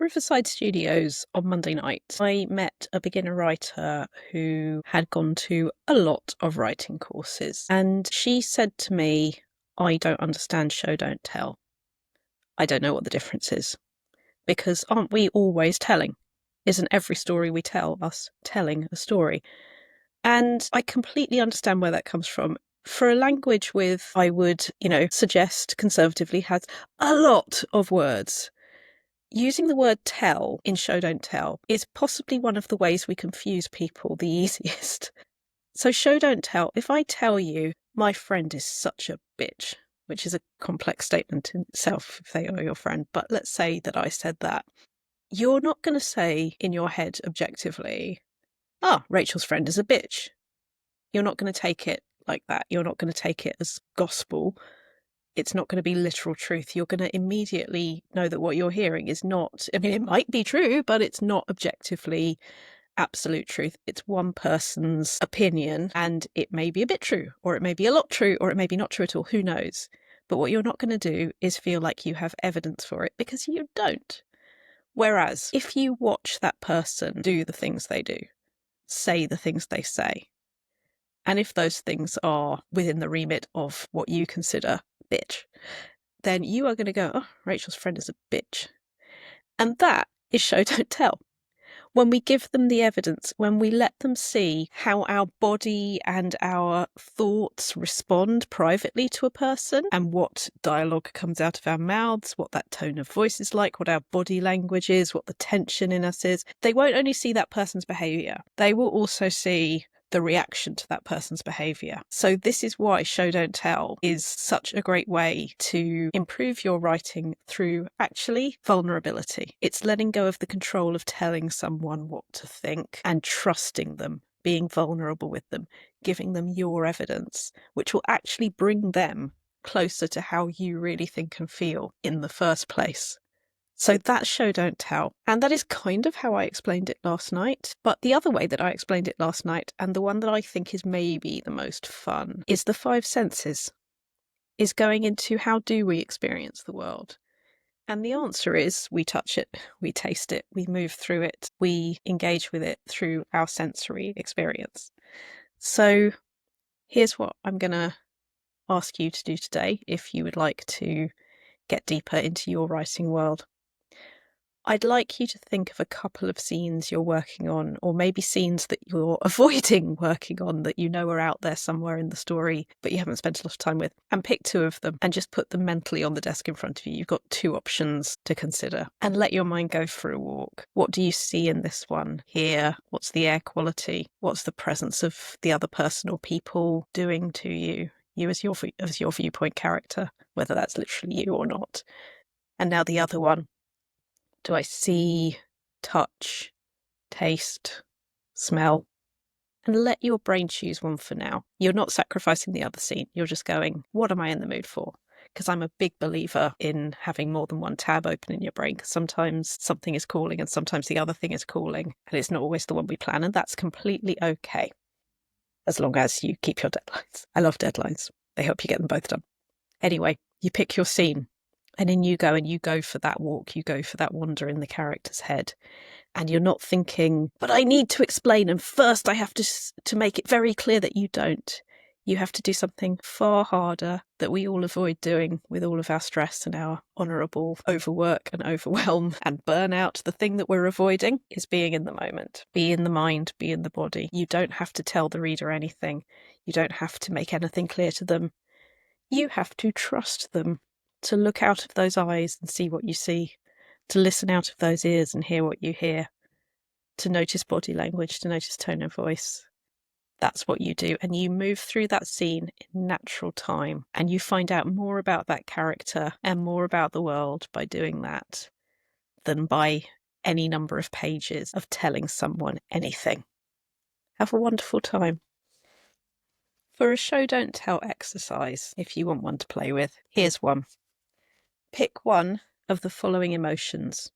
Riverside Studios on Monday night, I met a beginner writer who had gone to a lot of writing courses, and she said to me, I don't understand show, don't tell. I don't know what the difference is, because aren't we always telling? Isn't every story we tell us telling a story? And I completely understand where that comes from. For a language with, I would, suggest conservatively has a lot of words, using the word tell in show don't tell is possibly one of the ways we confuse people the easiest. So show don't tell, if I tell you my friend is such a bitch, which is a complex statement in itself if they are your friend, but let's say that I said that, you're not going to say in your head objectively, Rachel's friend is a bitch. You're not going to take it like that. You're not going to take it as gospel. It's not going to be literal truth. You're going to immediately know that what you're hearing is not, it might be true, but it's not objectively absolute truth. It's one person's opinion, and it may be a bit true, or it may be a lot true, or it may be not true at all. Who knows? But what you're not going to do is feel like you have evidence for it, because you don't. Whereas if you watch that person do the things they do, say the things they say, and if those things are within the remit of what you consider bitch, then you are going to go, Rachel's friend is a bitch. And that is show don't tell. When we give them the evidence, when we let them see how our body and our thoughts respond privately to a person, and what dialogue comes out of our mouths, what that tone of voice is like, what our body language is, what the tension in us is, they won't only see that person's behaviour, they will also see the reaction to that person's behaviour. So this is why show don't tell is such a great way to improve your writing through actually vulnerability. It's letting go of the control of telling someone what to think and trusting them, being vulnerable with them, giving them your evidence, which will actually bring them closer to how you really think and feel in the first place. So that's show don't tell. And that is kind of how I explained it last night. But the other way that I explained it last night, and the one that I think is maybe the most fun, is the five senses, is going into how do we experience the world? And the answer is we touch it, we taste it, we move through it, we engage with it through our sensory experience. So here's what I'm going to ask you to do today if you would like to get deeper into your writing world. I'd like you to think of a couple of scenes you're working on, or maybe scenes that you're avoiding working on that you know are out there somewhere in the story, but you haven't spent a lot of time with, and pick two of them and just put them mentally on the desk in front of you. You've got two options to consider, and let your mind go for a walk. What do you see in this one here? What's the air quality? What's the presence of the other person or people doing to you? You as your viewpoint character, whether that's literally you or not. And now the other one. Do I see, touch, taste, smell? And let your brain choose one for now. You're not sacrificing the other scene. You're just going, what am I in the mood for? Because I'm a big believer in having more than one tab open in your brain, because sometimes something is calling and sometimes the other thing is calling, and it's not always the one we plan, and that's completely okay, as long as you keep your deadlines. I love deadlines. They help you get them both done. Anyway, you pick your scene. And then you go for that walk, you go for that wander in the character's head. And you're not thinking, but I need to explain, and first I have to make it very clear that you don't. You have to do something far harder that we all avoid doing with all of our stress and our honourable overwork and overwhelm and burnout. The thing that we're avoiding is being in the moment. Be in the mind, be in the body. You don't have to tell the reader anything. You don't have to make anything clear to them. You have to trust them. To look out of those eyes and see what you see, to listen out of those ears and hear what you hear, to notice body language, to notice tone of voice. That's what you do, and you move through that scene in natural time, and you find out more about that character and more about the world by doing that than by any number of pages of telling someone anything. Have a wonderful time. For a show don't tell exercise, if you want one to play with, here's one. Pick one of the following emotions: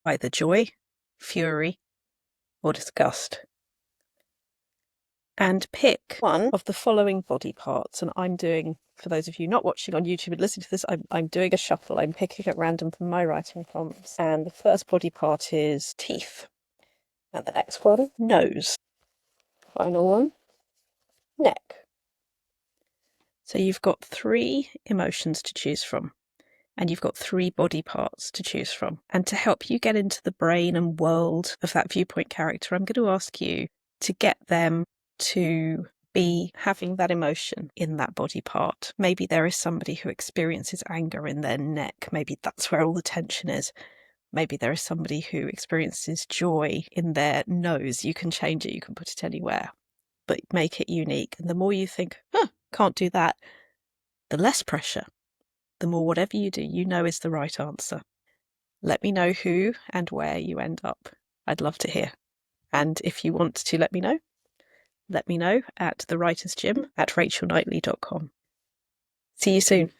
either joy, fury, or disgust. and pick one of the following body parts. And I'm doing, for those of you not watching on YouTube and listening to this, I'm doing a shuffle. I'm picking at random from my writing prompts. And the first body part is teeth. And the next one, nose. Final one, neck. So you've got 3 emotions to choose from. And you've got 3 body parts to choose from. And to help you get into the brain and world of that viewpoint character, I'm going to ask you to get them to be having that emotion in that body part. Maybe there is somebody who experiences anger in their neck. Maybe that's where all the tension is. Maybe there is somebody who experiences joy in their nose. You can change it, you can put it anywhere, but make it unique. And the more you think, can't do that, the less pressure. The more whatever you do, you know is the right answer. Let me know who and where you end up. I'd love to hear. And if you want to let me know at the writer's gym at rachelknightley.com. See you soon.